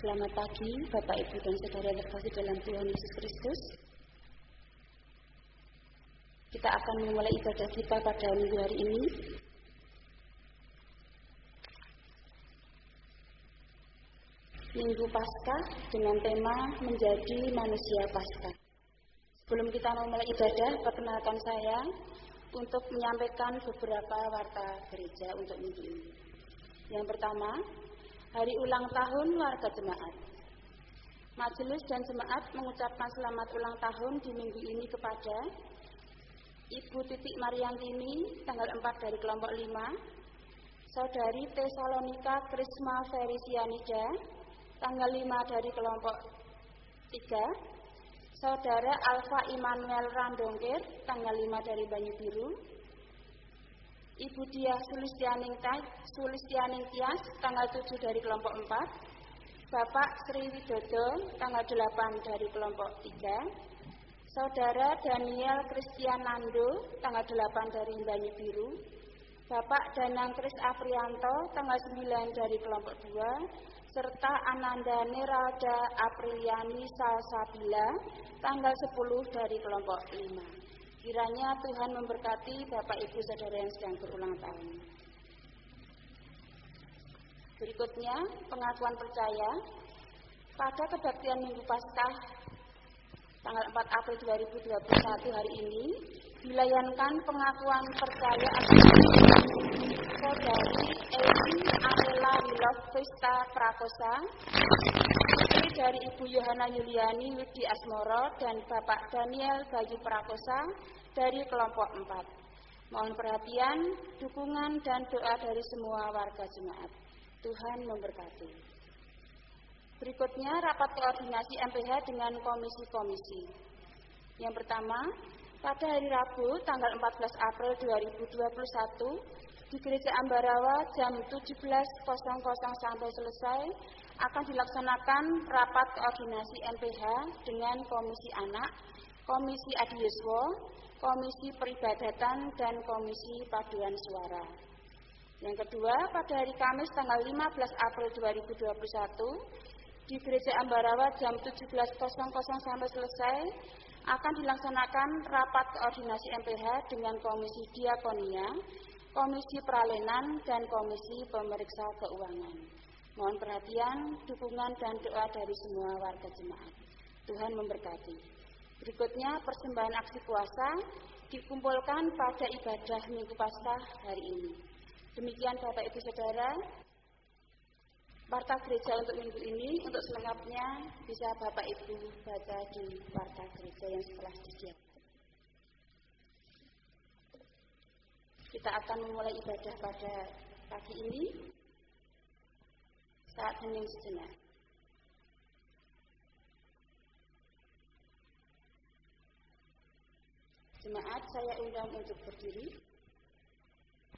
Selamat pagi Bapak Ibu dan Saudara terkasih dalam Tuhan Yesus Kristus. Kita akan memulai ibadah kita pada minggu hari ini. Minggu Paskah dengan tema menjadi manusia Paskah. Sebelum kita memulai ibadah, perkenalkan saya untuk menyampaikan beberapa warta gereja untuk minggu ini. Yang pertama, hari ulang tahun warga jemaat. Majelis dan jemaat mengucapkan selamat ulang tahun di minggu ini kepada Ibu Titik Mariantini tanggal 4 dari kelompok 5, Saudari Tesalonika Krisma Ferisianida tanggal 5 dari kelompok 3, Saudara Alfa Immanuel Randongkir tanggal 5 dari Banyubiru, Ibu Diah Sulistianing Tias tanggal 7 dari kelompok 4, Bapak Sri Widodo tanggal 8 dari kelompok 3, Saudara Daniel Kristianando tanggal 8 dari Banyubiru, Bapak Danang Kris Aprianto tanggal 9 dari kelompok 2, serta Ananda Neralda Apriliani Salsabila tanggal 10 dari kelompok 5. Kiranya Tuhan memberkati Bapak Ibu Saudara yang sedang berulang tahun. Berikutnya, pengakuan percaya. Pada kebaktian Minggu Paskah tanggal 4 April 2021 hari ini, dilayankan pengakuan percaya atas Saudari Edi Arela Wilovista Prakosa, istri dari Ibu Yohana Yuliani Widi Asmoro dan Bapak Daniel Bayu Prakosa dari kelompok 4. Mohon perhatian, dukungan dan doa dari semua warga jemaat. Tuhan memberkati. Berikutnya rapat koordinasi MPH dengan komisi-komisi. Yang pertama, pada hari Rabu tanggal 14 April 2021 di Gereja Ambarawa jam 17.00 sampai selesai akan dilaksanakan rapat koordinasi MPH dengan Komisi Anak, Komisi Adiyuswo, Komisi Peribadatan, dan Komisi Paduan Suara. Yang kedua, pada hari Kamis tanggal 15 April 2021 di Gereja Ambarawa jam 17.00 sampai selesai akan dilaksanakan rapat koordinasi MPH dengan Komisi Diakonia, Komisi Peralenan, dan Komisi Pemeriksa Keuangan. Mohon perhatian, dukungan, dan doa dari semua warga jemaat. Tuhan memberkati. Berikutnya, persembahan aksi puasa dikumpulkan pada ibadah Minggu Paskah hari ini. Demikian Bapak Ibu Saudara, warta gereja untuk minggu ini. Untuk selengkapnya bisa Bapak Ibu baca di warta gereja yang setelah disediakan. Kita akan memulai ibadah pada pagi ini. Saat hening sejenak. Jemaat, saya undang untuk berdiri.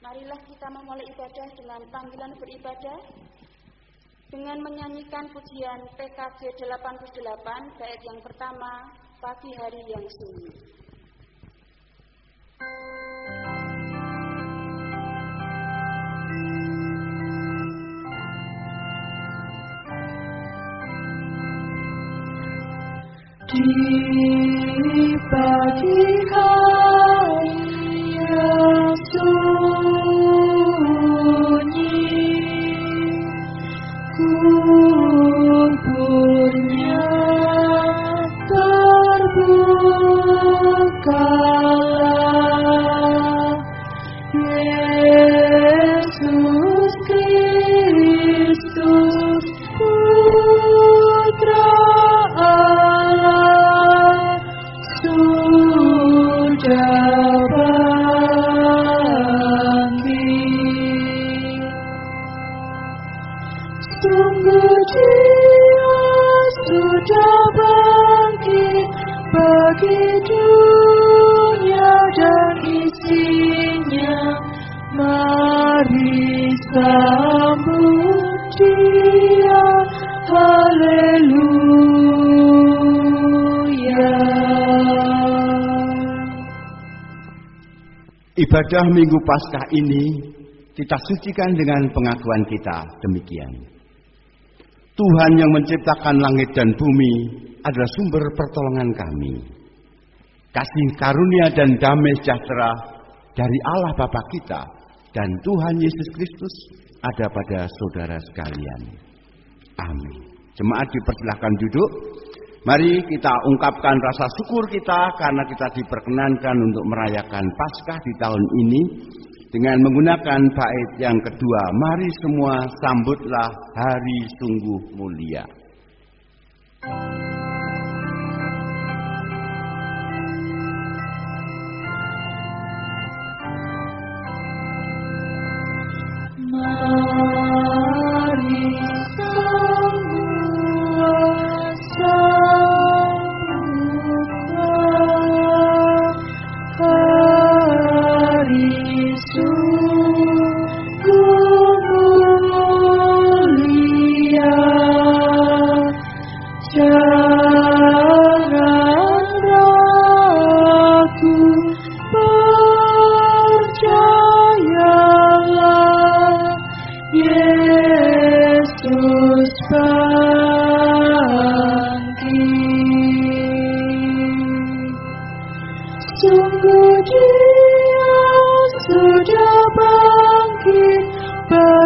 Marilah kita memulai ibadah dengan panggilan beribadah dengan menyanyikan pujian PKJ 88 bait yang pertama, Pagi Hari yang Sunyi. Di pagi hari yang sunyi, kuburnya terbukalah, Yesus Kristus Putra Allah sudah bangkit. Sungguh Dia sudah bangkit bagi dunia dan isinya. Mari sambut Dia, haleluya. Ibadah Minggu Paskah ini kita sucikan dengan pengakuan kita demikian. Tuhan yang menciptakan langit dan bumi adalah sumber pertolongan kami. Kasih karunia dan damai sejahtera dari Allah Bapa kita dan Tuhan Yesus Kristus ada pada saudara sekalian. Amin. Jemaat dipersilakan duduk. Mari kita ungkapkan rasa syukur kita karena kita diperkenankan untuk merayakan Paskah di tahun ini dengan menggunakan bait yang kedua. Mari semua sambutlah hari sungguh mulia.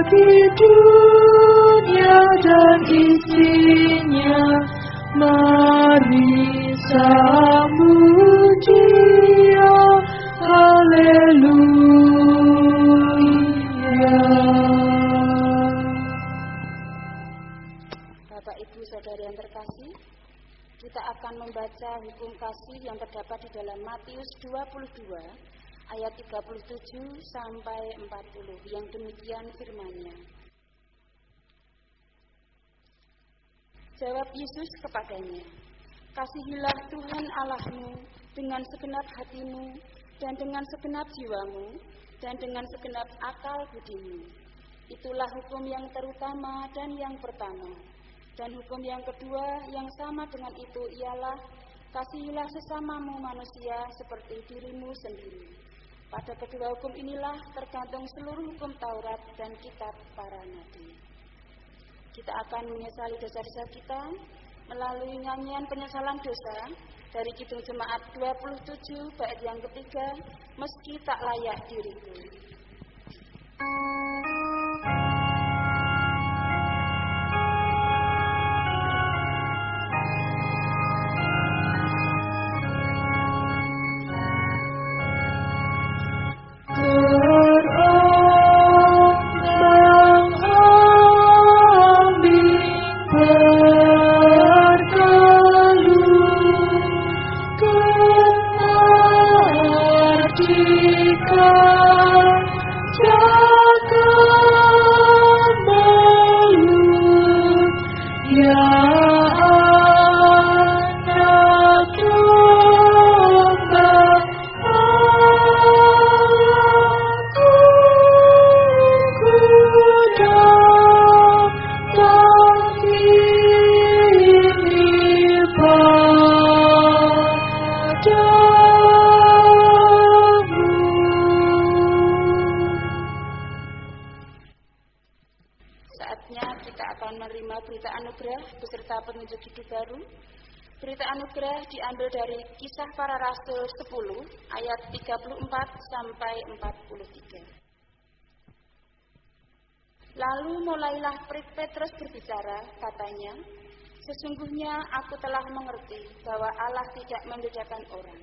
Mari dunia dan isinya, mari sambut Dia, haleluya. Bapak Ibu Saudara yang terkasih, kita akan membaca hukum kasih yang terdapat di dalam Matius 22 ayat 37 sampai 40 yang demikian firman-Nya. Jawab Yesus kepadanya, kasihilah Tuhan Allahmu dengan segenap hatimu dan dengan segenap jiwamu dan dengan segenap akal budimu. Itulah hukum yang terutama dan yang pertama. Dan hukum yang kedua yang sama dengan itu ialah kasihilah sesamamu manusia seperti dirimu sendiri. Pada kedua hukum inilah tergantung seluruh hukum Taurat dan kitab para nabi. Kita akan menyesali dosa-dosa kita melalui nyanyian penyesalan dosa dari Kidung Jemaat 27 bait yang ketiga, meski tak layak diriku. Diambil dari Kisah Para Rasul 10 ayat 34 sampai 43. Lalu mulailah Petrus berbicara, katanya, sesungguhnya aku telah mengerti bahwa Allah tidak membedakan orang.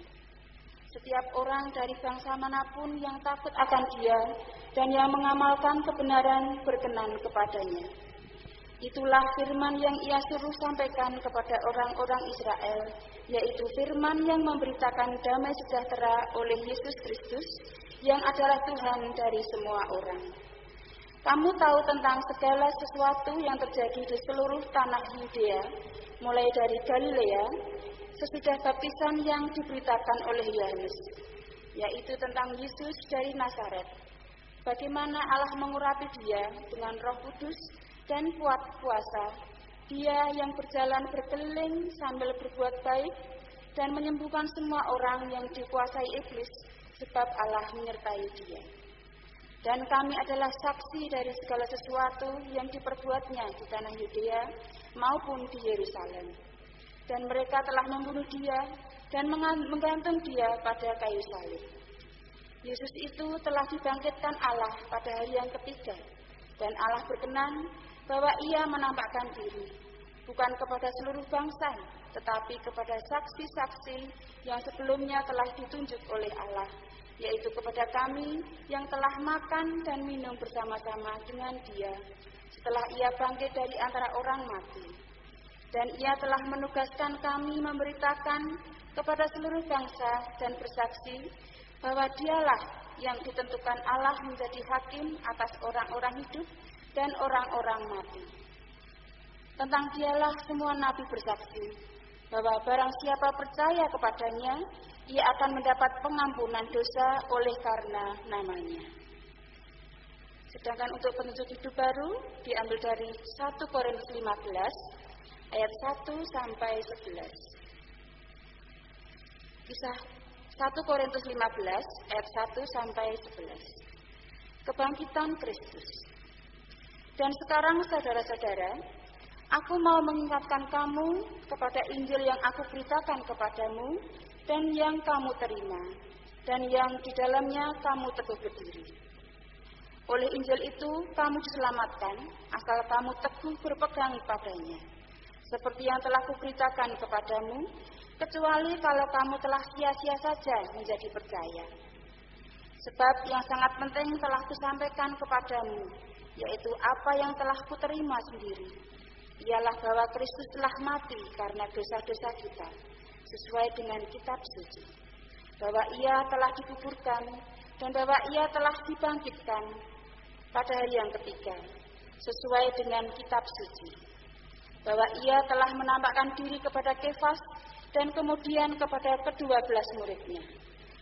Setiap orang dari bangsa manapun yang takut akan Dia dan yang mengamalkan kebenaran berkenan kepadanya. Itulah firman yang Ia suruh sampaikan kepada orang-orang Israel, yaitu firman yang memberitakan damai sejahtera oleh Yesus Kristus, yang adalah Tuhan dari semua orang. Kamu tahu tentang segala sesuatu yang terjadi di seluruh tanah Yudea, mulai dari Galilea, sesudah baptisan yang diberitakan oleh Yohanes, yaitu tentang Yesus dari Nazaret. Bagaimana Allah mengurapi Dia dengan Roh Kudus dan kuat kuasa, Dia yang berjalan berkeliling sambil berbuat baik dan menyembuhkan semua orang yang dikuasai iblis, sebab Allah menyertai Dia. Dan kami adalah saksi dari segala sesuatu yang diperbuatnya di tanah Yudea maupun di Yerusalem. Dan mereka telah membunuh dia dan menggantung dia pada kayu salib. Yesus itu telah dibangkitkan Allah pada hari yang ketiga, dan Allah berkenan bahwa ia menampakkan diri, bukan kepada seluruh bangsa, tetapi kepada saksi-saksi yang sebelumnya telah ditunjuk oleh Allah, yaitu kepada kami yang telah makan dan minum bersama-sama dengan dia setelah ia bangkit dari antara orang mati. Dan ia telah menugaskan kami memberitakan kepada seluruh bangsa dan bersaksi bahwa dialah yang ditentukan Allah menjadi hakim atas orang-orang hidup dan orang-orang mati. Tentang dialah semua nabi bersaksi bahwa barang siapa percaya kepadanya, ia akan mendapat pengampunan dosa oleh karena namanya. Sedangkan untuk petunjuk hidup baru diambil dari 1 Korintus 15 ayat 1 sampai 11. Kisah 1 Korintus 15 ayat 1 sampai 11. Kebangkitan Kristus. Dan sekarang saudara-saudara, aku mau mengingatkan kamu kepada Injil yang aku beritakan kepadamu dan yang kamu terima dan yang di dalamnya kamu teguh berdiri. Oleh Injil itu kamu diselamatkan asal kamu teguh berpegang padanya. Seperti yang telah kuberitakan kepadamu, kecuali kalau kamu telah sia-sia saja menjadi percaya. Sebab yang sangat penting telah kusampaikan kepadamu, yaitu apa yang telah kuterima sendiri, ialah bahwa Kristus telah mati karena dosa-dosa kita, sesuai dengan kitab suci. Bahwa ia telah dikuburkan, dan bahwa ia telah dibangkitkan pada hari yang ketiga, sesuai dengan kitab suci. Bahwa ia telah menampakkan diri kepada Kefas dan kemudian kepada ke-12 muridnya.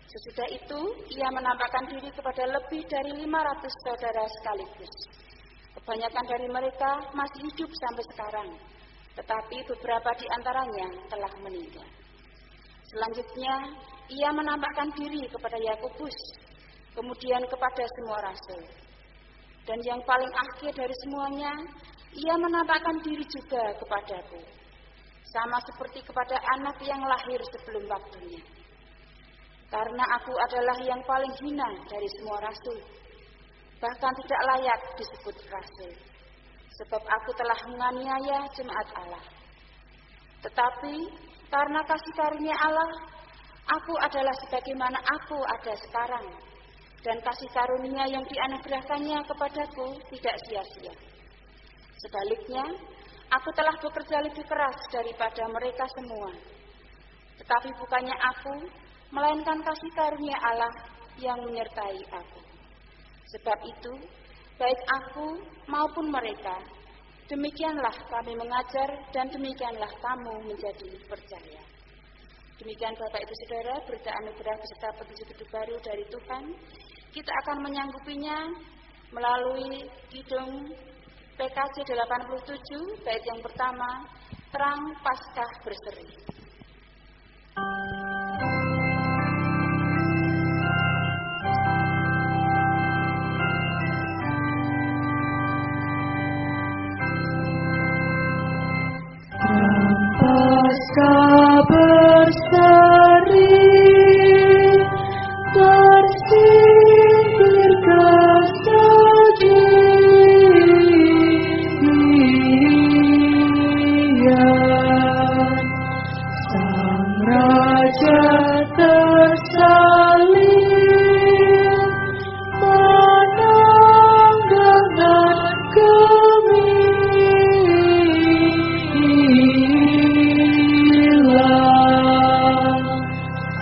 Sesudah itu, ia menampakkan diri kepada lebih dari 500 saudara sekaligus. Kebanyakan dari mereka masih hidup sampai sekarang, tetapi beberapa di antaranya telah meninggal. Selanjutnya, ia menampakkan diri kepada Yakobus, kemudian kepada semua rasul. Dan yang paling akhir dari semuanya, ia menampakkan diri juga kepadaku, sama seperti kepada anak yang lahir sebelum waktunya. Karena aku adalah yang paling hina dari semua rasul, bahkan tidak layak disebut rasul, sebab aku telah menganiaya jemaat Allah. Tetapi karena kasih karunia Allah, aku adalah sebagaimana aku ada sekarang, dan kasih karunia yang dianugerahkannya kepadaku tidak sia-sia. Sebaliknya, aku telah bekerja lebih keras daripada mereka semua. Tetapi bukannya aku, melainkan kasih karunia Allah yang menyertai aku. Sebab itu, baik aku maupun mereka, demikianlah kami mengajar dan demikianlah kamu menjadi percaya. Demikian Bapak Ibu Saudara, berita anugerah beserta petunjuk hidup baru dari Tuhan. Kita akan menyanggupinya melalui kidung PKJ 87, bait yang pertama, Terang Paskah Berseri. Terang Paskah berseri, tersingkirkan sajian. Sang Raja tersalib, menang dengan gemilang.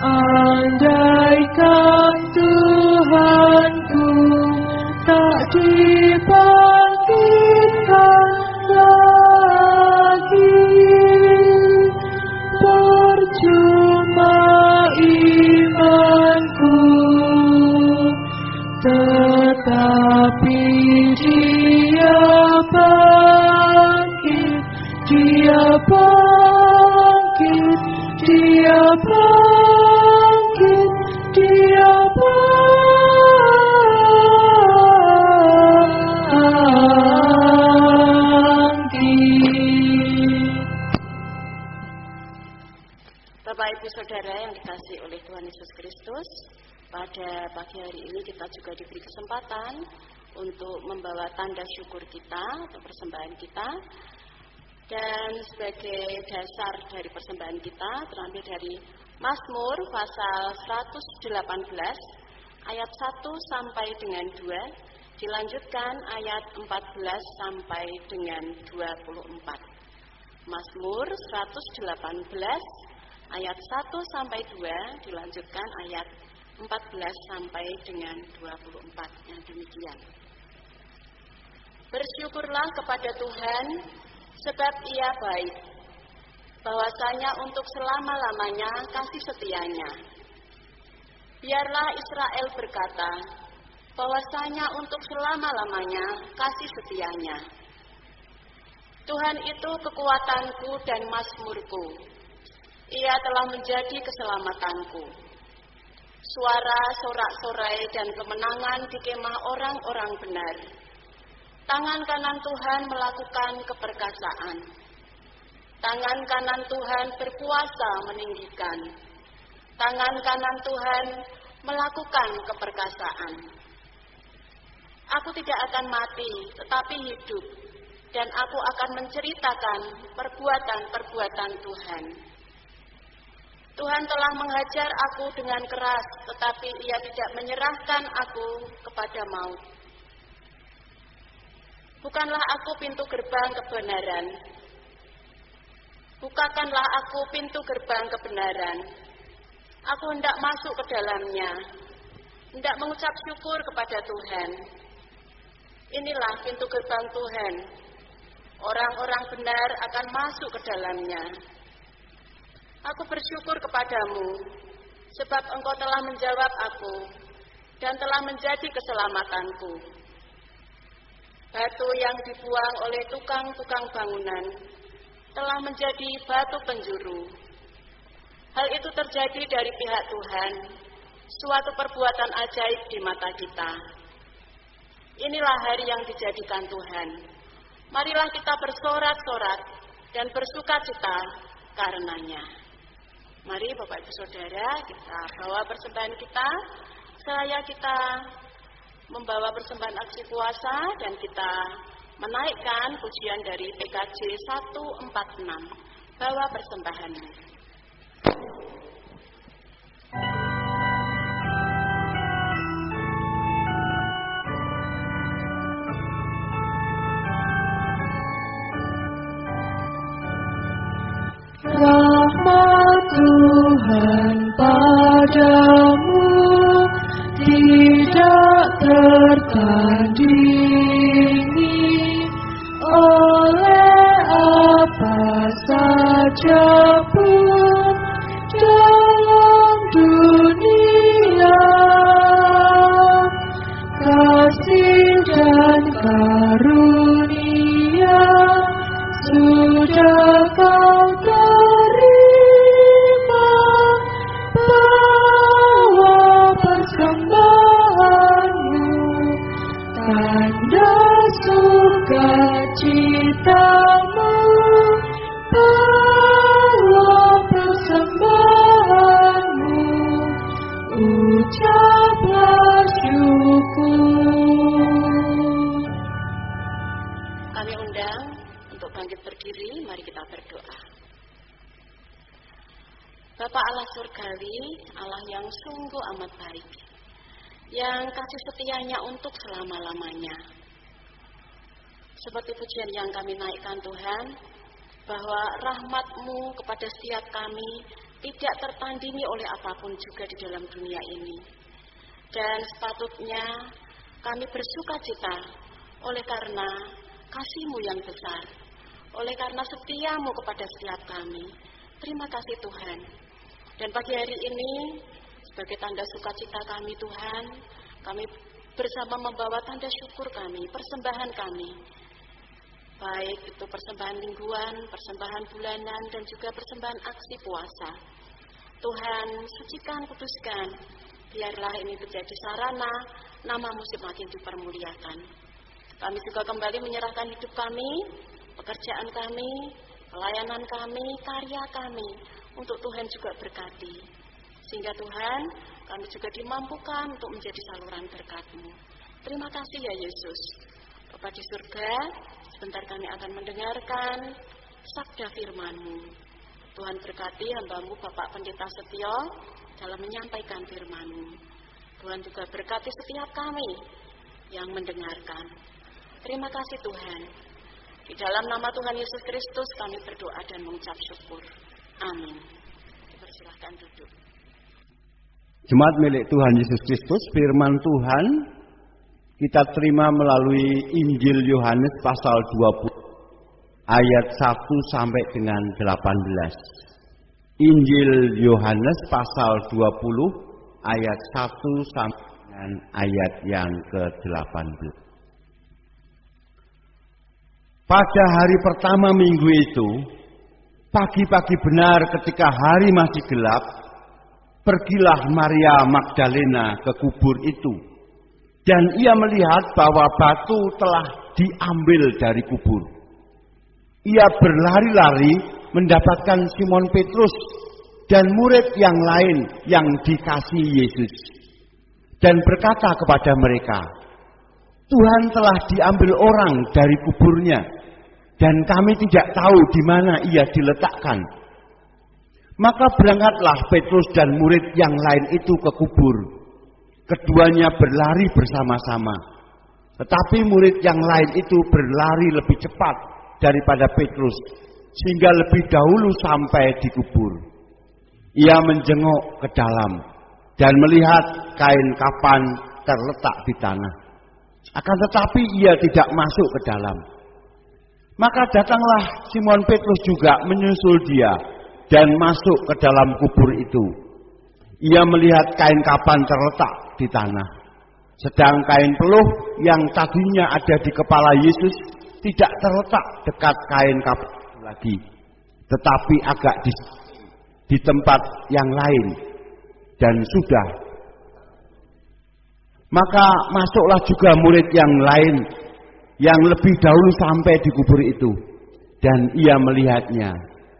Andaikan Tuhanku tak dibangkitkan lagi, percuma imanku. Tetapi Dia bangkit, Dia bangkit, Dia bangkit, Dia bangkit. Bapak Ibu Saudara yang dikasihi oleh Tuhan Yesus Kristus, pada pagi hari ini kita juga diberi kesempatan untuk membawa tanda syukur kita atau persembahan kita. Dan sebagai dasar dari persembahan kita terambil dari Mazmur pasal 118 ayat 1 sampai dengan 2, dilanjutkan ayat 14 sampai dengan 24. Mazmur 118 ayat 1 sampai 2 dilanjutkan ayat 14 sampai dengan 24 yang demikian. Bersyukurlah kepada Tuhan sebab Ia baik, bahwasanya untuk selama-lamanya kasih setianya. Biarlah Israel berkata, bahwasanya untuk selama-lamanya kasih setianya. Tuhan itu kekuatanku dan mazmurku. Ia telah menjadi keselamatanku. Suara sorak-sorai dan kemenangan di kemah orang-orang benar. Tangan kanan Tuhan melakukan keperkasaan. Tangan kanan Tuhan berkuasa meninggikan. Tangan kanan Tuhan melakukan keperkasaan. Aku tidak akan mati, tetapi hidup, dan aku akan menceritakan perbuatan-perbuatan Tuhan. Tuhan telah menghajar aku dengan keras, tetapi Ia tidak menyerahkan aku kepada maut. Bukanlah aku pintu gerbang kebenaran. Bukakanlah aku pintu gerbang kebenaran. Aku hendak masuk ke dalamnya, hendak mengucap syukur kepada Tuhan. Inilah pintu gerbang Tuhan. Orang-orang benar akan masuk ke dalamnya. Aku bersyukur kepadamu, sebab Engkau telah menjawab aku, dan telah menjadi keselamatanku. Batu yang dibuang oleh tukang-tukang bangunan, telah menjadi batu penjuru. Hal itu terjadi dari pihak Tuhan, suatu perbuatan ajaib di mata kita. Inilah hari yang dijadikan Tuhan. Marilah kita bersorak-sorak dan bersukacita karenanya. Mari Bapak Ibu Saudara, kita bawa persembahan kita. Seraya kita membawa persembahan aksi puasa dan kita menaikkan pujian dari PKJ 146. Bawa persembahanmu. Rahmat Tuhan padamu tidak tertandingi oleh apa saja pun dalam dunia. Kasih dan karunia sudah kau terima, bawa persembahanmu, tanda sukacitamu, bawa persembahanmu, ucaplah syukur. Kami undang untuk bangkit berdiri, mari kita berdoa. Bapa Allah surgawi, Allah yang sungguh amat baik, yang kasih setianya untuk selama-lamanya. Seperti pujian yang kami naikkan Tuhan, bahwa rahmat-Mu kepada setiap kami tidak tertandingi oleh apapun juga di dalam dunia ini. Dan sepatutnya kami bersukacita oleh karena kasih-Mu yang besar, oleh karena setia-Mu kepada setiap kami. Terima kasih Tuhan. Dan pagi hari ini, sebagai tanda sukacita kami Tuhan, kami bersama membawa tanda syukur kami, persembahan kami. Baik itu persembahan mingguan, persembahan bulanan, dan juga persembahan aksi puasa. Tuhan, sucikan, kuduskan, biarlah ini menjadi sarana nama-Mu semakin dipermuliakan. Kami juga kembali menyerahkan hidup kami, pekerjaan kami, pelayanan kami, karya kami, untuk Tuhan juga berkati. Sehingga Tuhan, kami juga dimampukan untuk menjadi saluran berkat-Mu. Terima kasih ya Yesus. Bapa di surga, sebentar kami akan mendengarkan sabda firman-Mu. Tuhan berkati hamba-Mu Bapak Pendeta Setio dalam menyampaikan firman-Mu. Tuhan juga berkati setiap kami yang mendengarkan. Terima kasih Tuhan. Di dalam nama Tuhan Yesus Kristus kami berdoa dan mengucap syukur. Amin. Dipersilahkan duduk. Jemaat milik Tuhan Yesus Kristus, firman Tuhan kita terima melalui Injil Yohanes pasal 20 ayat 1 sampai dengan 18. Injil Yohanes pasal 20 ayat 1 sampai dengan ayat yang ke-18. Pada hari pertama minggu itu, pagi-pagi benar ketika hari masih gelap, pergilah Maria Magdalena ke kubur itu. Dan ia melihat bahwa batu telah diambil dari kubur. Ia berlari-lari mendapatkan Simon Petrus dan murid yang lain yang dikasihi Yesus. Dan berkata kepada mereka, Tuhan telah diambil orang dari kuburnya, dan kami tidak tahu di mana ia diletakkan. Maka berangkatlah Petrus dan murid yang lain itu ke kubur. Keduanya berlari bersama-sama. Tetapi murid yang lain itu berlari lebih cepat daripada Petrus, sehingga lebih dahulu sampai di kubur. Ia menjenguk ke dalam dan melihat kain kafan terletak di tanah. Akan tetapi ia tidak masuk ke dalam. Maka datanglah Simon Petrus juga menyusul dia dan masuk ke dalam kubur itu. Ia melihat kain kafan terletak di tanah. Sedang kain peluh yang tadinya ada di kepala Yesus tidak terletak dekat kain kafan lagi, tetapi agak di tempat yang lain dan sudah. Maka masuklah juga murid yang lain yang lebih dahulu sampai di kubur itu, dan ia melihatnya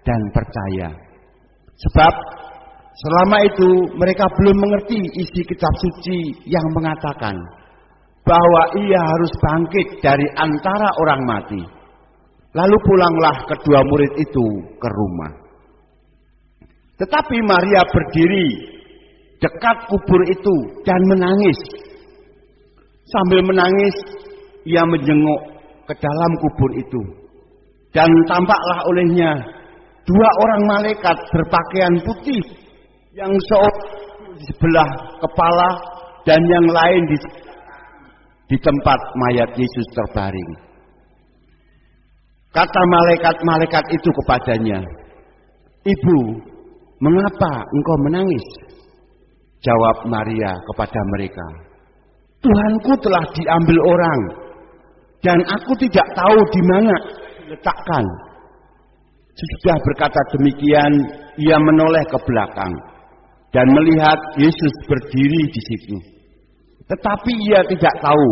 dan percaya. Sebab selama itu mereka belum mengerti isi kitab suci yang mengatakan bahwa ia harus bangkit dari antara orang mati. Lalu pulanglah kedua murid itu ke rumah. Tetapi Maria berdiri dekat kubur itu dan menangis. Sambil menangis, ia menjenguk ke dalam kubur itu. Dan tampaklah olehnya dua orang malaikat berpakaian putih, yang seorang di sebelah kepala dan yang lain di tempat mayat Yesus terbaring. Kata malaikat-malaikat itu kepadanya, Ibu, mengapa engkau menangis? Jawab Maria kepada mereka, Tuhanku telah diambil orang, dan aku tidak tahu di mana diletakkan. Sesudah berkata demikian, ia menoleh ke belakang dan melihat Yesus berdiri di situ. Tetapi ia tidak tahu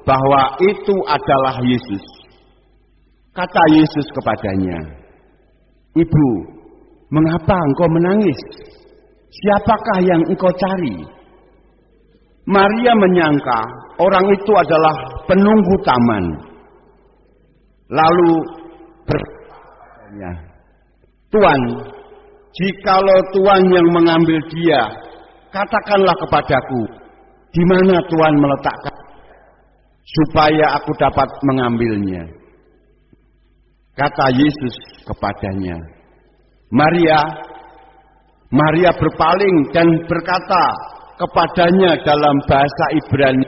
bahwa itu adalah Yesus. Kata Yesus kepadanya, Ibu, mengapa engkau menangis? Siapakah yang engkau cari? Maria menyangka orang itu adalah penunggu taman. Lalu berkata, Tuan, jikalau Tuhan yang mengambil dia, katakanlah kepadaku, di mana Tuhan meletakkan, supaya aku dapat mengambilnya. Kata Yesus kepadanya, Maria. Maria berpaling dan berkata kepadanya dalam bahasa Ibrani,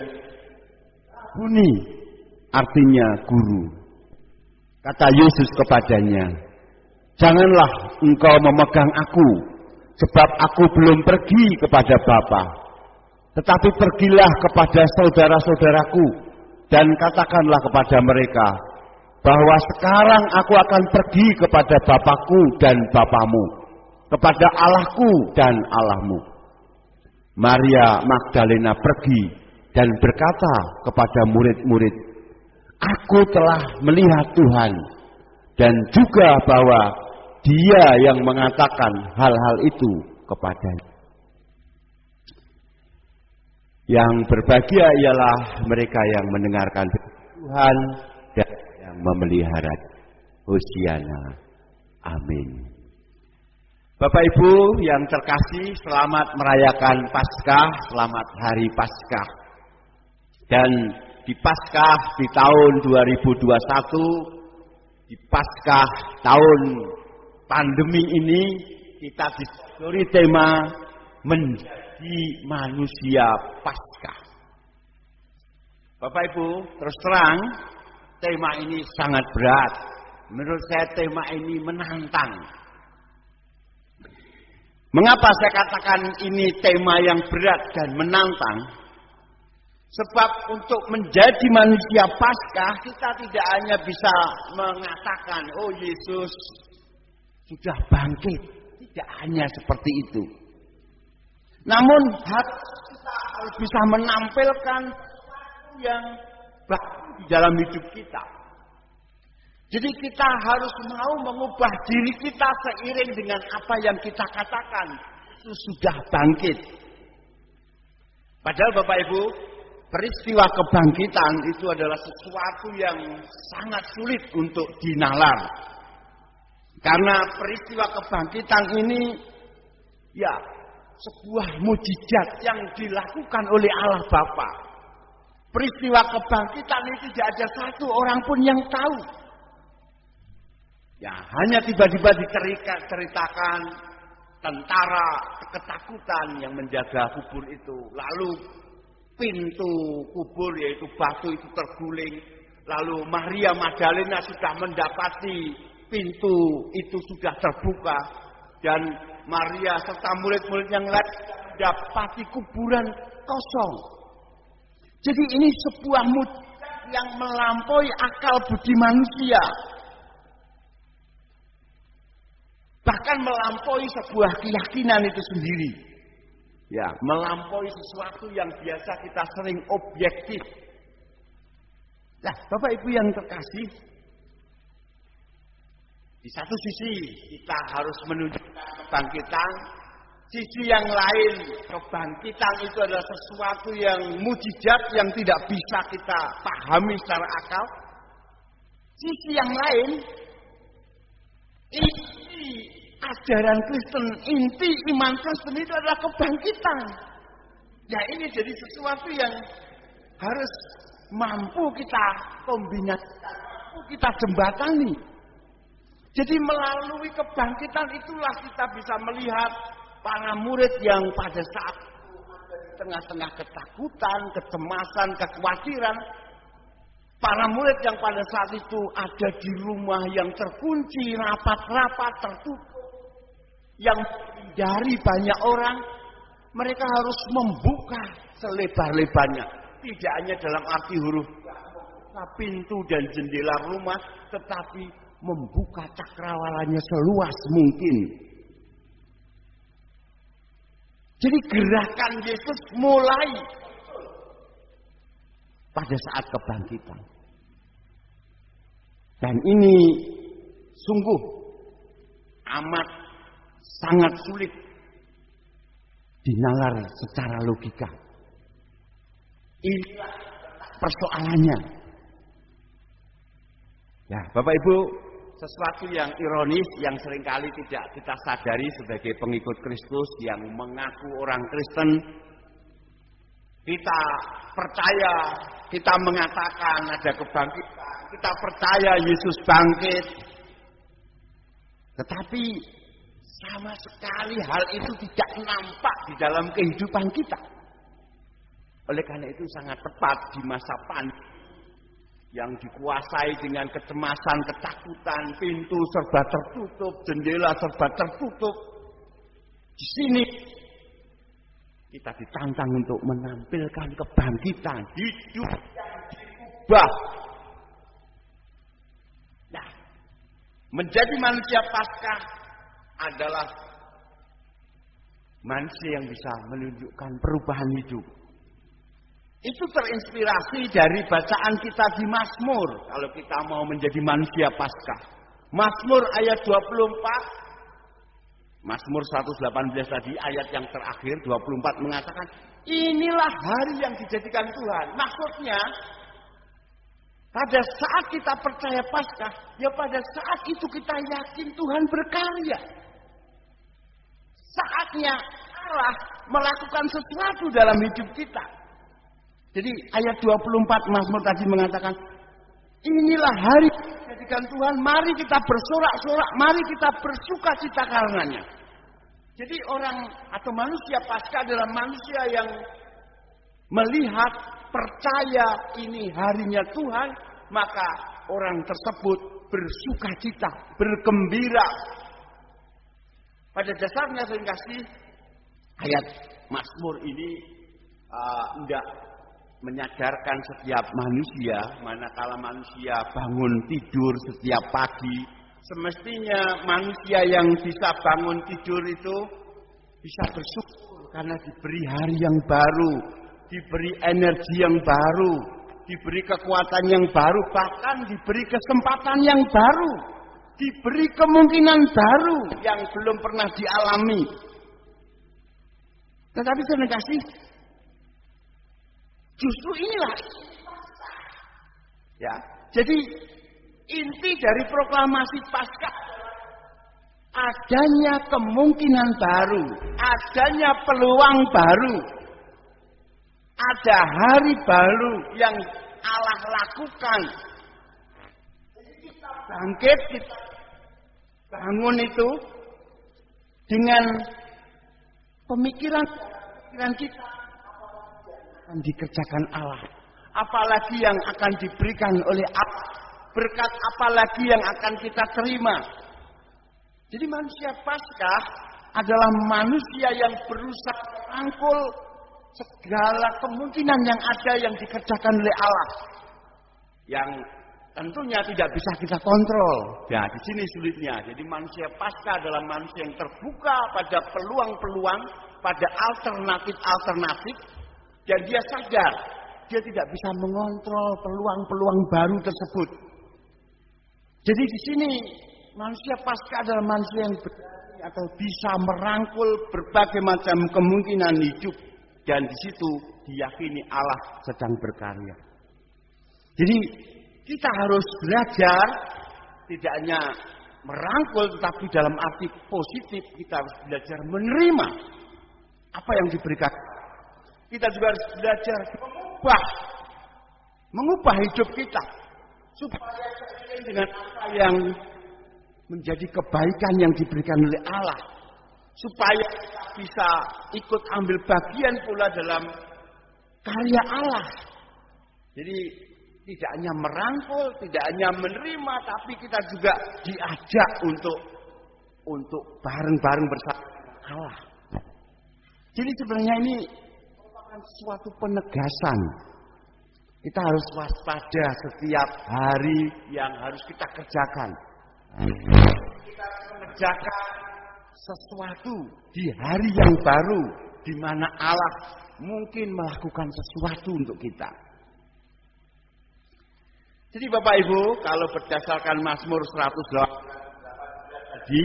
Rabbuni, artinya guru. Kata Yesus kepadanya, janganlah engkau memegang aku, sebab aku belum pergi kepada Bapa. Tetapi pergilah kepada saudara-saudaraku dan katakanlah kepada mereka bahwa sekarang aku akan pergi kepada Bapakku dan Bapamu, kepada Allahku dan Allahmu. Maria Magdalena pergi dan berkata kepada murid-murid, Aku telah melihat Tuhan, dan juga bahwa Dia yang mengatakan hal-hal itu kepadanya. Yang berbahagia ialah mereka yang mendengarkan Tuhan dan yang memelihara. Hosiana. Amin. Bapak Ibu yang terkasih, selamat merayakan Paskah, selamat hari Paskah. Dan di Paskah di tahun 2021, di Paskah tahun pandemi ini, kita disodori tema menjadi manusia Paskah. Bapak Ibu, terus terang, tema ini sangat berat. Menurut saya tema ini menantang. Mengapa saya katakan ini tema yang berat dan menantang? Sebab untuk menjadi manusia Paskah, kita tidak hanya bisa mengatakan, oh Yesus sudah bangkit. Tidak hanya seperti itu. Namun kita harus bisa menampilkan sesuatu yang baru di dalam hidup kita. Jadi kita harus mau mengubah diri kita seiring dengan apa yang kita katakan. Itu sudah bangkit. Padahal Bapak Ibu, peristiwa kebangkitan itu adalah sesuatu yang sangat sulit untuk dinalar. Karena peristiwa kebangkitan ini ya sebuah mukjizat yang dilakukan oleh Allah Bapa. Peristiwa kebangkitan ini tidak ada satu orang pun yang tahu. Ya, hanya tiba-tiba diceritakan tentara ketakutan yang menjaga kubur itu. Lalu pintu kubur yaitu batu itu terguling. Lalu Maria Magdalena sudah mendapati pintu itu sudah terbuka. Dan Maria serta murid-murid yang lain mendapati kuburan kosong. Jadi ini sebuah mukjizat yang melampaui akal budi manusia. Bahkan melampaui sebuah keyakinan itu sendiri. Ya, melampaui sesuatu yang biasa kita sering objektif. Nah, Bapak Ibu yang terkasih, di satu sisi kita harus menunjukkan kebangkitan, sisi yang lain kebangkitan itu adalah sesuatu yang mukjizat yang tidak bisa kita pahami secara akal. Sisi yang lain, ajaran Kristen, inti iman Kristen itu adalah kebangkitan. Ya ini jadi sesuatu yang harus mampu kita kombinasikan, mampu kita jembatani. Jadi melalui kebangkitan itulah kita bisa melihat para murid yang pada saat itu ada di tengah-tengah ketakutan, kecemasan, kekhawatiran. Para murid yang pada saat itu ada di rumah yang terkunci, rapat-rapat, tertutup. Yang dari banyak orang, mereka harus membuka selebar-lebarnya. Tidak hanya dalam arti huruf pintu dan jendela rumah, tetapi membuka cakrawalanya seluas mungkin. Jadi gerakan Yesus mulai pada saat kebangkitan. Dan ini sungguh amat sangat sulit dinalar secara logika. Inilah persoalannya. Ya, Bapak Ibu, sesuatu yang ironis yang seringkali tidak kita sadari sebagai pengikut Kristus yang mengaku orang Kristen. Kita percaya, kita mengatakan ada kebangkitan, kita percaya Yesus bangkit. Tetapi sama sekali hal itu tidak nampak di dalam kehidupan kita. Oleh karena itu sangat tepat di masa pandemi yang dikuasai dengan kecemasan, ketakutan, pintu serba tertutup, jendela serba tertutup. Di sini kita ditantang untuk menampilkan kebangkitan, hidup yang diubah. Nah, menjadi manusia Paskah adalah manusia yang bisa menunjukkan perubahan hidup. Itu terinspirasi dari bacaan kita di Mazmur. Kalau kita mau menjadi manusia Paskah, Mazmur ayat 24, Mazmur 118 tadi ayat yang terakhir 24 mengatakan, inilah hari yang dijadikan Tuhan. Maksudnya, pada saat kita percaya Paskah, ya pada saat itu kita yakin Tuhan berkarya. Saatnya Allah melakukan sesuatu dalam hidup kita. Jadi ayat 24 Mazmur tadi mengatakan, inilah hari dijadikan Tuhan, mari kita bersorak-sorak, mari kita bersukacita karenanya. Jadi orang atau manusia Paskah adalah manusia yang melihat, percaya ini harinya Tuhan, maka orang tersebut bersukacita, bergembira. Pada dasarnya saya kasih ayat Mazmur ini tidak menyadarkan setiap manusia, manakala manusia bangun tidur setiap pagi, semestinya manusia yang bisa bangun tidur itu bisa bersyukur karena diberi hari yang baru, diberi energi yang baru, diberi kekuatan yang baru, bahkan diberi kesempatan yang baru, diberi kemungkinan baru yang belum pernah dialami. Tetapi saya kasih, justru inilah ya. Jadi inti dari proklamasi Paskah adanya kemungkinan baru, adanya peluang baru, ada hari baru yang Allah lakukan. Kita bangkit, kita bangun itu dengan pemikiran kita akan dikerjakan Allah. Apalagi yang akan diberikan oleh Allah, berkat apalagi yang akan kita terima. Jadi manusia Paskah adalah manusia yang berusaha merangkul segala kemungkinan yang ada yang dikerjakan oleh Allah, yang tentunya tidak bisa kita kontrol. Ya, di sini sulitnya. Jadi manusia Paskah adalah manusia yang terbuka pada peluang-peluang, pada alternatif-alternatif, dan dia sadar dia tidak bisa mengontrol peluang-peluang baru tersebut. Jadi di sini manusia Paskah adalah manusia yang berani atau bisa merangkul berbagai macam kemungkinan hidup, dan di situ diyakini Allah sedang berkarya. Jadi kita harus belajar tidak hanya merangkul, tetapi dalam arti positif kita harus belajar menerima apa yang diberikan. Kita juga harus belajar mengubah hidup kita supaya seiring dengan apa yang menjadi kebaikan yang diberikan oleh Allah, supaya kita bisa ikut ambil bagian pula dalam karya Allah. Jadi tidak hanya merangkul, tidak hanya menerima, tapi kita juga diajak untuk bareng-bareng bersama Allah. Jadi sebenarnya ini merupakan suatu penegasan. Kita harus waspada setiap hari yang harus kita kerjakan. Kita harus mengerjakan sesuatu di hari yang baru, di mana Allah mungkin melakukan sesuatu untuk kita. Jadi Bapak Ibu, kalau berdasarkan Mazmur 118 tadi,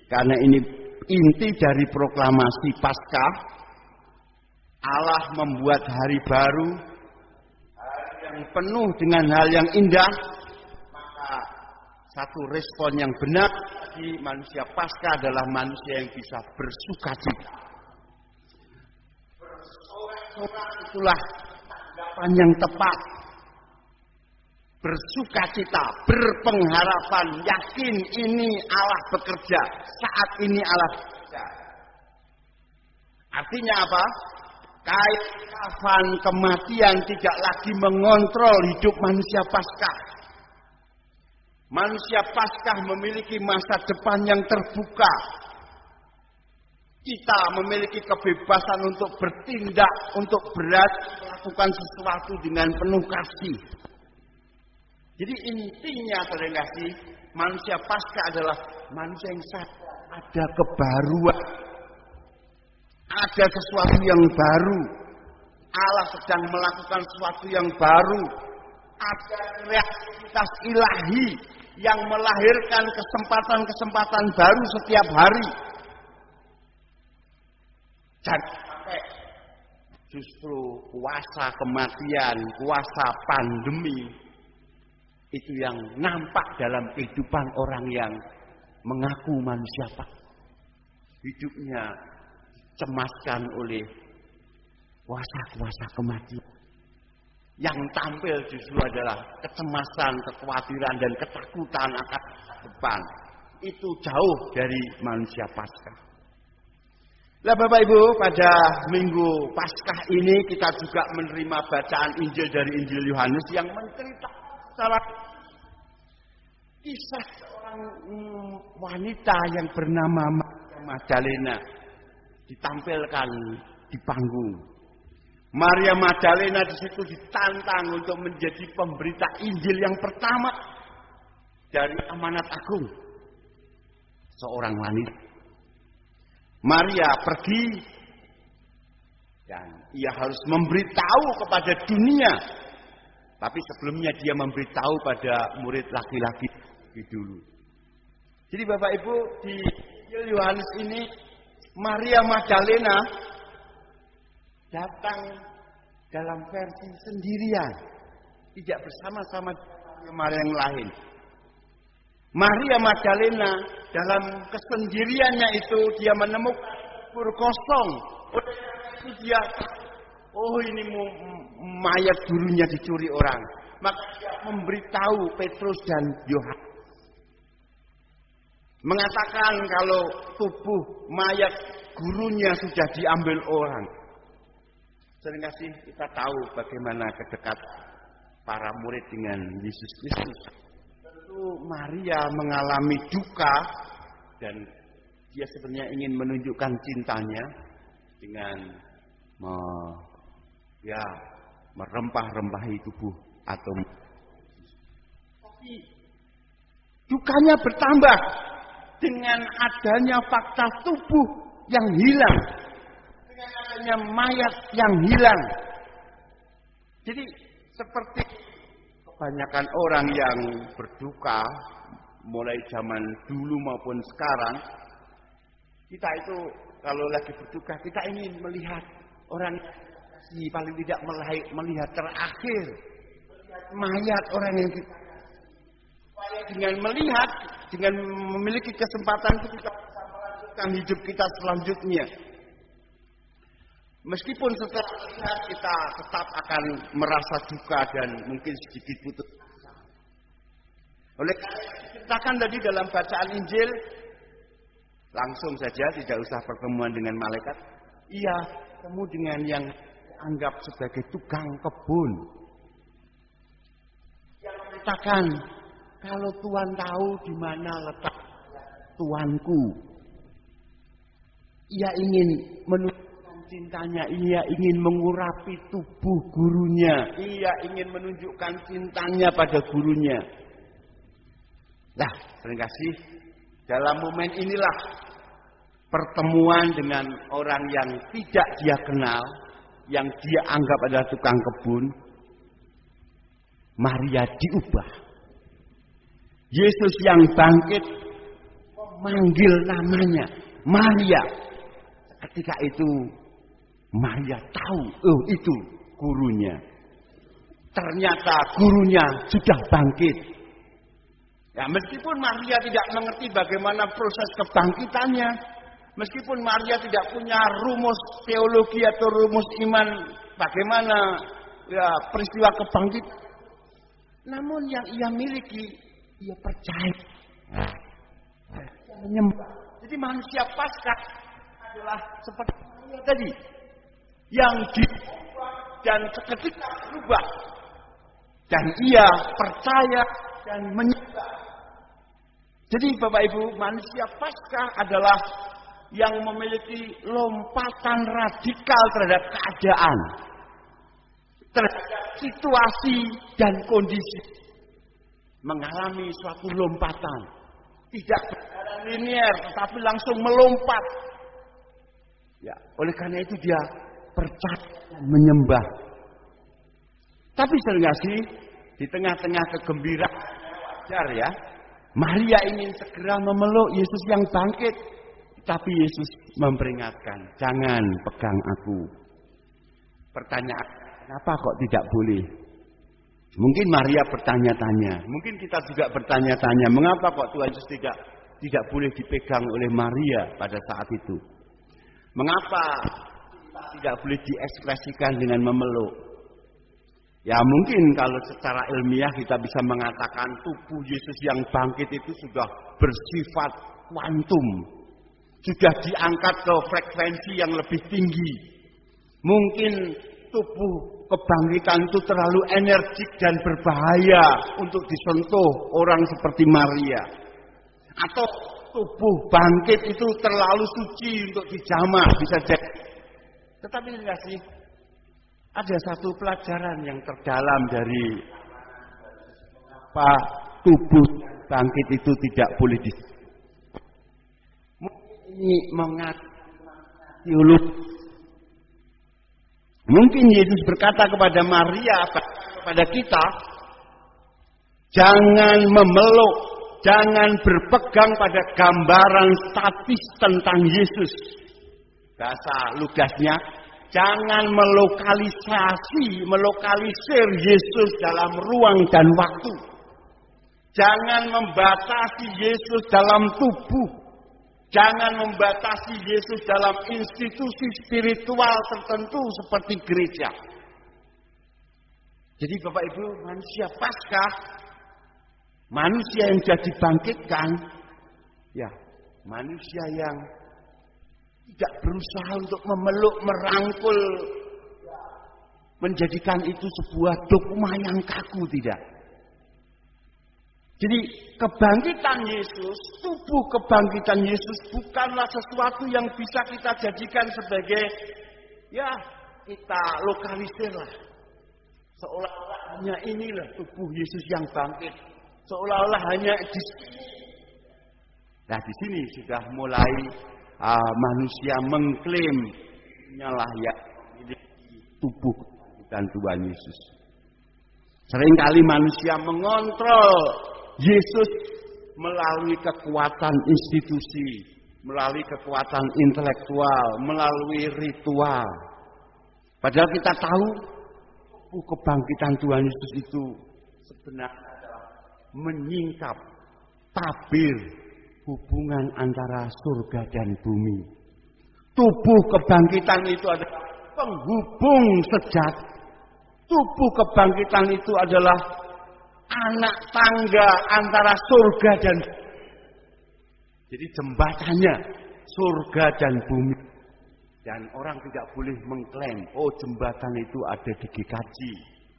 karena ini inti dari proklamasi Paskah, Allah membuat hari baru, hari yang penuh dengan hal yang indah, maka satu respon yang benar bagi manusia Paskah adalah manusia yang bisa bersukacita. Bersorak-sorak itulah tanggapan yang tepat. Bersukacita, berpengharapan, yakin ini Allah bekerja, saat ini Allah bekerja. Artinya apa? Kain kafan kematian tidak lagi mengontrol hidup manusia Paskah. Manusia Paskah memiliki masa depan yang terbuka. Kita memiliki kebebasan untuk bertindak, untuk berani melakukan sesuatu dengan penuh kasih. Jadi intinya saudara kasih, manusia Paskah adalah manusia yang sadar ada kebaruan, ada sesuatu yang baru. Allah sedang melakukan sesuatu yang baru, ada kreativitas ilahi yang melahirkan kesempatan-kesempatan baru setiap hari. Jangan sampai justru kuasa kematian, kuasa pandemi itu yang nampak dalam kehidupan orang yang mengaku manusia Pak. Hidupnya dicemaskan oleh kuasa-kuasa kematian. Yang tampil justru adalah kecemasan, kekhawatiran, dan ketakutan akan depan. Itu jauh dari manusia Paskah. Nah Bapak Ibu, pada minggu Paskah ini kita juga menerima bacaan Injil dari Injil Yohanes yang menceritakan secara kisah seorang wanita yang bernama Maria Magdalena ditampilkan di panggung. Maria Magdalena di situ ditantang untuk menjadi pemberita Injil yang pertama dari amanat agung seorang wanita. Maria pergi dan ia harus memberitahu kepada dunia. Tapi sebelumnya dia memberitahu pada murid laki-laki dulu. Jadi Bapak Ibu, di Injil Yohanes ini Maria Magdalena datang dalam versi sendirian, tidak bersama-sama Maria yang lain. Maria Magdalena dalam kesendiriannya itu dia menemukan kubur kosong. Oleh itu dia, ini mayat gurunya dicuri orang. Maka dia memberitahu Petrus dan Yohanes. Mengatakan kalau tubuh mayat gurunya sudah diambil orang. Seringkali kita tahu bagaimana kedekatan para murid dengan Yesus Kristus. Tentu Maria mengalami duka dan dia sebenarnya ingin menunjukkan cintanya dengan merempah-rempahi tubuh atau tapi dukanya bertambah dengan adanya fakta tubuh yang hilang, dengan adanya mayat yang hilang. Jadi seperti kebanyakan orang yang berduka mulai zaman dulu maupun sekarang, kita itu kalau lagi berduka kita ingin melihat orang paling tidak melihat terakhir, melihat mayat orang yang kita dengan melihat, dengan memiliki kesempatan itu kita bisa melanjutkan hidup kita selanjutnya. Meskipun setelah melihat kita tetap akan merasa duka dan mungkin sedikit putus asa. Oleh karena diceritakan tadi dalam bacaan Injil, langsung saja tidak usah pertemuan dengan malaikat, ia ketemu dengan yang anggap sebagai tukang kebun. Yang mengatakan, kalau Tuhan tahu di mana letak Tuanku, ia ingin menunjukkan cintanya, ia ingin mengurapi tubuh gurunya, ia ingin menunjukkan cintanya pada gurunya. Nah, terima kasih. Dalam momen inilah pertemuan dengan orang yang tidak dia kenal, yang dia anggap adalah tukang kebun, Maria diubah. Yesus yang bangkit memanggil namanya Maria. Ketika itu Maria tahu, itu gurunya. Ternyata gurunya sudah bangkit. Ya, meskipun Maria tidak mengerti bagaimana proses kebangkitannya, meskipun Maria tidak punya rumus teologi atau rumus iman bagaimana peristiwa kebangkitan, namun yang ia miliki, ia percaya, ia menyembah. Jadi manusia Paskah adalah seperti Maria tadi, yang diubah dan seketika berubah, dan ia percaya dan menyembah. Jadi Bapak Ibu, manusia Paskah adalah yang memiliki lompatan radikal terhadap keadaan, terhadap situasi dan kondisi. Mengalami suatu lompatan, tidak berjalan linier, tetapi langsung melompat. Ya, oleh karena itu dia percaya dan menyembah. Tapi sering gak sih, di tengah-tengah kegembiraan wajar ya, Maria ingin segera memeluk Yesus yang bangkit. Tapi Yesus memperingatkan, jangan pegang aku. Pertanyaan, kenapa kok tidak boleh? Mungkin Maria bertanya-tanya, mungkin kita juga bertanya-tanya, mengapa kok Tuhan Yesus tidak boleh dipegang oleh Maria pada saat itu? Mengapa tidak boleh diekspresikan dengan memeluk? Ya mungkin kalau secara ilmiah kita bisa mengatakan tubuh Yesus yang bangkit itu sudah bersifat kuantum, sudah diangkat ke frekuensi yang lebih tinggi. Mungkin tubuh kebangkitan itu terlalu energik dan berbahaya untuk disentuh orang seperti Maria. Atau tubuh bangkit itu terlalu suci untuk dijamah, bisa jadi. Tetapi enggak sih, ada satu pelajaran yang terdalam dari apa tubuh bangkit itu tidak boleh ini mengerti teologi. Mungkin Yesus berkata kepada Maria, kepada kita, jangan memeluk, jangan berpegang pada gambaran statis tentang Yesus. Bahasa lugasnya, jangan melokalisir Yesus dalam ruang dan waktu. Jangan membatasi Yesus dalam tubuh. Jangan membatasi Yesus dalam institusi spiritual tertentu seperti gereja. Jadi Bapak Ibu, manusia Paskah, manusia yang sudah dibangkitkan, ya, manusia yang tidak berusaha untuk memeluk, merangkul, menjadikan itu sebuah dogma yang kaku, tidak. Jadi kebangkitan Yesus, tubuh kebangkitan Yesus bukanlah sesuatu yang bisa kita jadikan sebagai, ya kita lokalisir lah. Seolah-olah hanya inilah tubuh Yesus yang bangkit. Seolah-olah hanya di sini. Nah di sini sudah mulai manusia mengklaim nyalah ya ini tubuh kebangkitan Tuhan Yesus. Seringkali manusia mengontrol Yesus melalui kekuatan institusi, melalui kekuatan intelektual, melalui ritual. Padahal kita tahu kebangkitan Tuhan Yesus itu sebenarnya adalah menyingkap tabir hubungan antara surga dan bumi. Tubuh kebangkitan itu adalah penghubung sejati. Tubuh kebangkitan itu adalah anak tangga antara surga dan bumi. Jadi jembatannya surga dan bumi. Dan orang tidak boleh mengklaim, oh jembatan itu ada di GKJ.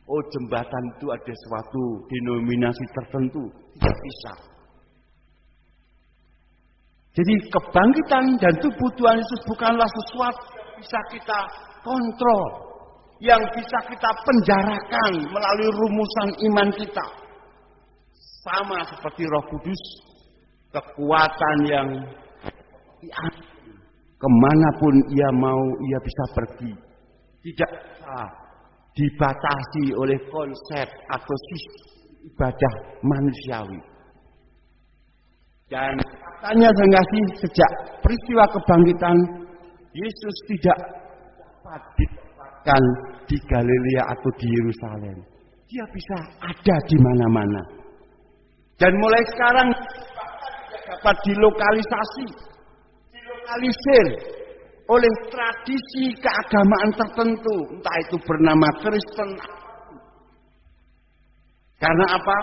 Oh jembatan itu ada suatu denominasi tertentu. Tidak bisa. Jadi kebangkitan dan tubuh Tuhan Yesus bukanlah sesuatu yang bisa kita kontrol, yang bisa kita penjarakan melalui rumusan iman kita. Sama seperti Roh Kudus, kekuatan yang kemanapun ia mau, ia bisa pergi. Tidak bisa dibatasi oleh konsep atau sistem ibadah manusiawi. Dan katanya sejak peristiwa kebangkitan, Yesus tidak dapat ditempatkan di Galilea atau di Yerusalem. Dia bisa ada di mana-mana. Dan mulai sekarang tidak dapat dilokalisir oleh tradisi keagamaan tertentu, entah itu bernama Kristen. Karena apa?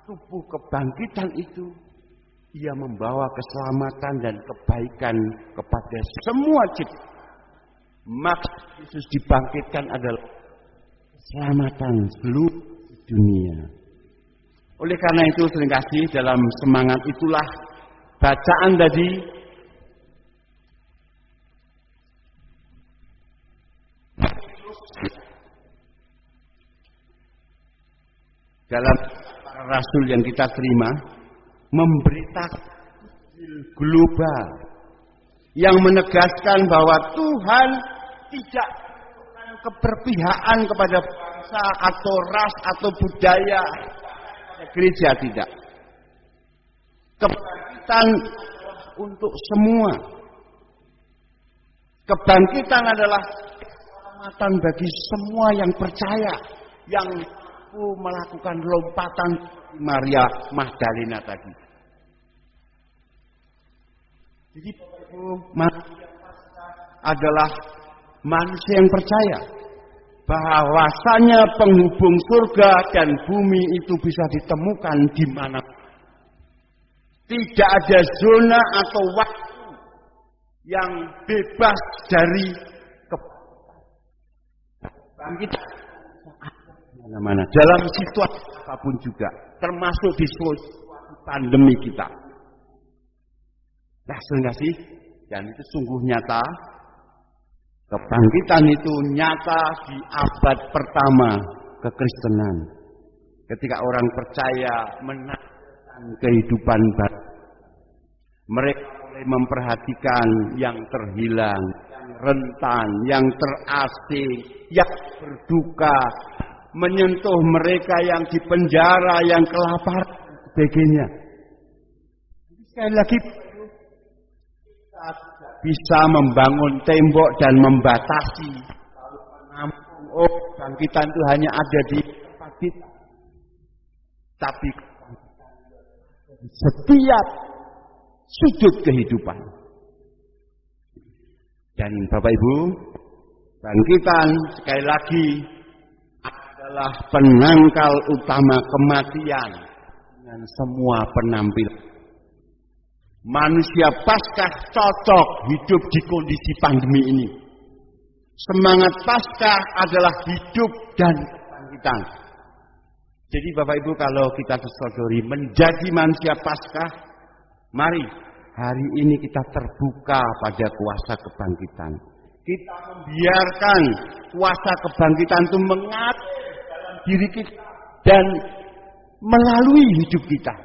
Tubuh kebangkitan itu ia membawa keselamatan dan kebaikan kepada semua ciptaan. Maksud Yesus dibangkitkan adalah keselamatan seluruh dunia. Oleh karena itu seringkali dalam semangat itulah bacaan tadi dalam rasul yang kita terima memberitakan global yang menegaskan bahwa Tuhan tidak melakukan keberpihakan kepada bangsa atau ras atau budaya gereja, tidak. Kebangkitan untuk semua. Kebangkitan adalah keselamatan bagi semua yang percaya, yang mampu melakukan lompatan Maria Magdalena tadi. Jadi manusia adalah manusia yang percaya bahwasanya penghubung surga dan bumi itu bisa ditemukan di mana. Tidak ada zona atau waktu yang bebas dari kebangkitan mana-mana dalam situasi apapun juga, termasuk di situasi pandemi kita. Nah, sehingga sih, dan itu sungguh nyata. Kebangkitan itu nyata di abad pertama kekristenan. Ketika orang percaya menantikan kehidupan baru, mereka mulai memperhatikan yang terhilang, yang rentan, yang terasing, yang berduka, menyentuh mereka yang dipenjara, yang kelaparan, sebagainya. Sekali lagi, kita bisa membangun tembok dan membatasi. Kalau menampung, bangkitan itu hanya ada di tempat kita. Tapi setiap sudut kehidupan. Dan Bapak Ibu, bangkitan sekali lagi adalah penangkal utama kematian dengan semua penampilan. Manusia Paskah cocok hidup di kondisi pandemi ini. Semangat Paskah adalah hidup dan kebangkitan. Jadi Bapak Ibu, kalau kita bersaudari menjadi manusia Paskah, mari hari ini kita terbuka pada kuasa kebangkitan. Kita membiarkan kuasa kebangkitan itu mengatur dalam diri kita dan melalui hidup kita.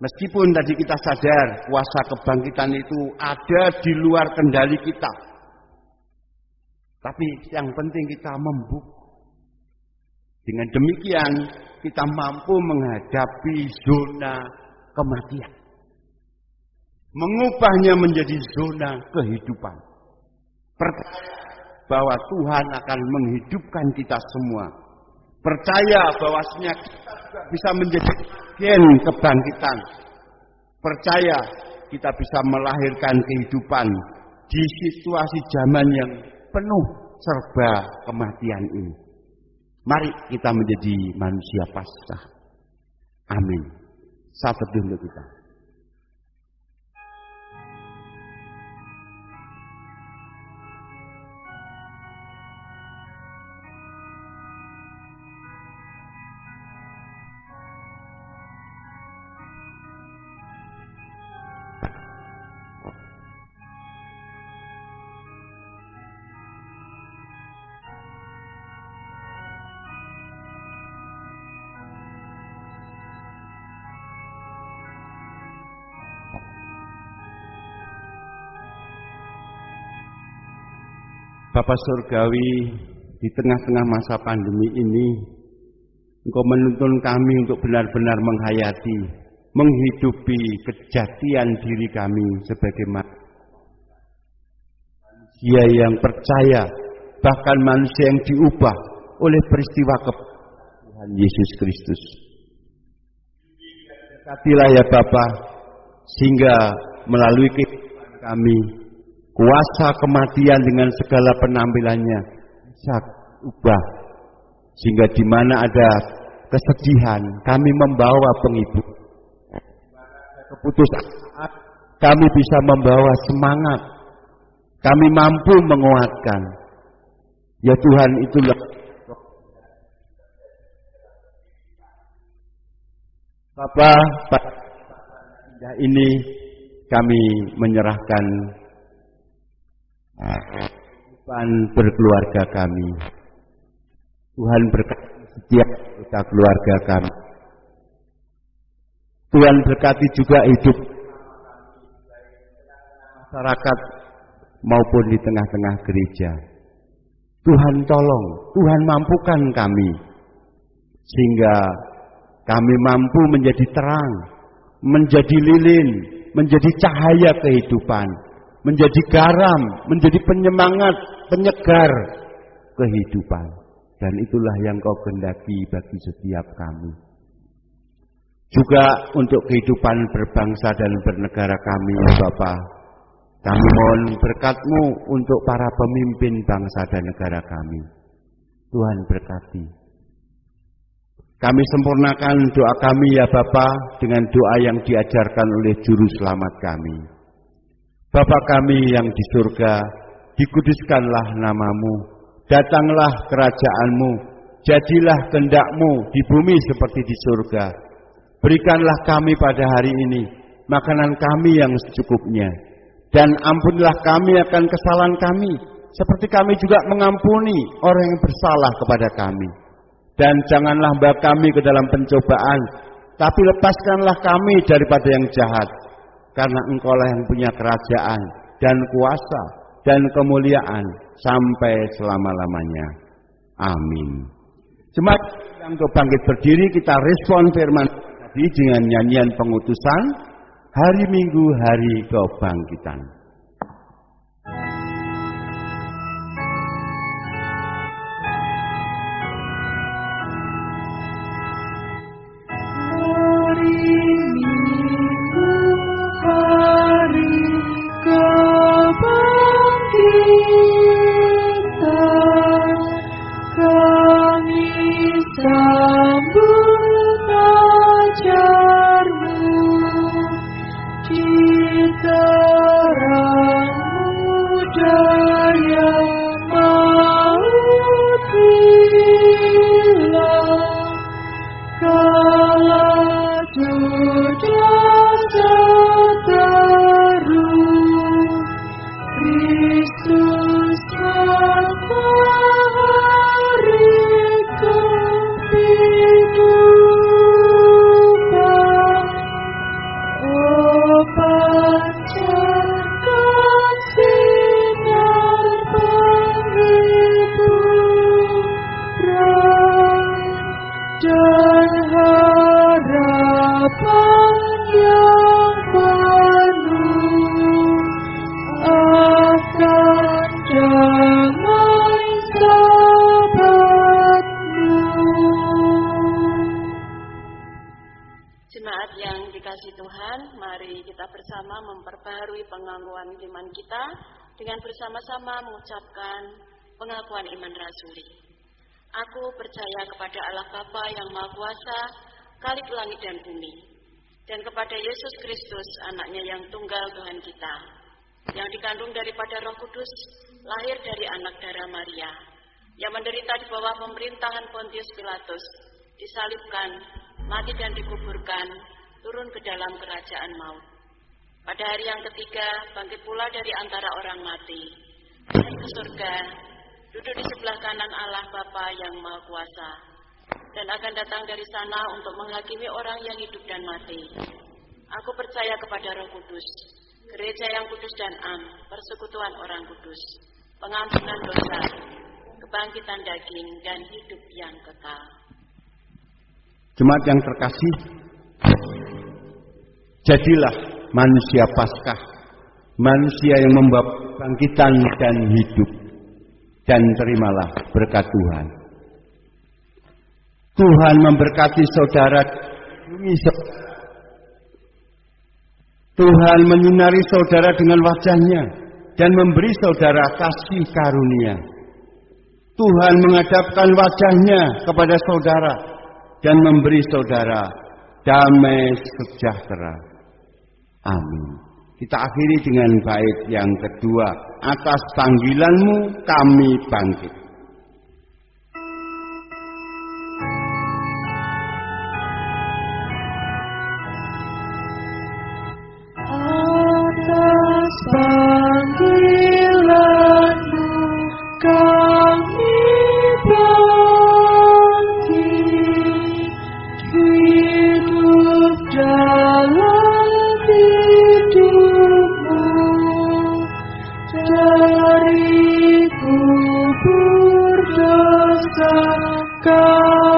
Meskipun tadi kita sadar kuasa kebangkitan itu ada di luar kendali kita. Tapi yang penting kita membuka. Dengan demikian kita mampu menghadapi zona kematian. Mengubahnya menjadi zona kehidupan. Percaya bahwa Tuhan akan menghidupkan kita semua. Percaya bahwasanya kita juga bisa menjadi bagian kebangkitan. Percaya kita bisa melahirkan kehidupan di situasi zaman yang penuh serba kematian ini. Mari kita menjadi manusia Paskah. Amin. Saat teduh untuk kita. Bapa Surgawi, di tengah-tengah masa pandemi ini, Engkau menuntun kami untuk benar-benar menghayati, menghidupi kejatian diri kami sebagai manusia yang percaya, bahkan manusia yang diubah oleh peristiwa Tuhan Yesus Kristus. Berkatilah ya Bapa, sehingga melalui kehidupan kami, kuasa kematian dengan segala penampilannya bisa ubah. Sehingga di mana ada kesedihan, kami membawa penghibur. Keputusasaan, kami bisa membawa semangat. Kami mampu menguatkan. Ya Tuhan, itulah Bapa, pada ini kami menyerahkan kehidupan berkeluarga kami. Tuhan berkati setiap anggota keluarga kami. Tuhan berkati juga hidup masyarakat maupun di tengah-tengah gereja. Tuhan tolong, Tuhan mampukan kami, sehingga kami mampu menjadi terang menjadi lilin, menjadi cahaya kehidupan, menjadi garam, menjadi penyemangat, penyegar kehidupan. Dan itulah yang Kau kehendaki bagi setiap kami. Juga untuk kehidupan berbangsa dan bernegara kami, ya Bapa. Kami mohon berkat-Mu untuk para pemimpin bangsa dan negara kami. Tuhan berkati. Kami sempurnakan doa kami ya Bapa dengan doa yang diajarkan oleh Juru Selamat kami. Bapa kami yang di surga, dikuduskanlah nama-Mu, datanglah kerajaan-Mu, jadilah kehendak-Mu di bumi seperti di surga. Berikanlah kami pada hari ini makanan kami yang secukupnya, dan ampunilah kami akan kesalahan kami, seperti kami juga mengampuni orang yang bersalah kepada kami. Dan janganlah bawa kami ke dalam pencobaan, tapi lepaskanlah kami daripada yang jahat. Karena Engkaulah yang punya kerajaan dan kuasa dan kemuliaan sampai selama-lamanya. Amin. Jemaat yang bangkit berdiri, kita respon firman tadi dengan nyanyian pengutusan Hari Minggu, Hari Kebangkitan. Bersama-sama mengucapkan pengakuan iman rasuli. Aku percaya kepada Allah Bapa yang Maha Kuasa, Khalik langit dan bumi, dan kepada Yesus Kristus, anaknya yang tunggal Tuhan kita, yang dikandung daripada Roh Kudus, lahir dari anak darah Maria, yang menderita di bawah pemerintahan Pontius Pilatus, disalibkan, mati dan dikuburkan, turun ke dalam kerajaan maut. Pada hari yang ketiga, bangkit pula dari antara orang mati, naik ke surga, duduk di sebelah kanan Allah Bapa yang Maha Kuasa, dan akan datang dari sana untuk menghakimi orang yang hidup dan mati. Aku percaya kepada Roh Kudus, gereja yang kudus dan am, persekutuan orang kudus, pengampunan dosa, kebangkitan daging, dan hidup yang kekal. Jemaat yang terkasih, jadilah manusia Paskah, manusia yang membawa bangkitan dan hidup, dan terimalah berkat Tuhan. Tuhan memberkati saudara, Tuhan menyinari saudara dengan wajah-Nya dan memberi saudara kasih karunia. Tuhan menghadapkan wajah-Nya kepada saudara dan memberi saudara damai sejahtera. Amin. Kita akhiri dengan bait yang kedua. Atas panggilan-Mu kami bangkit. Atas panggilan-Mu kami bangkit, hidup dalam hidup-Mu, dari kubur dosa kami.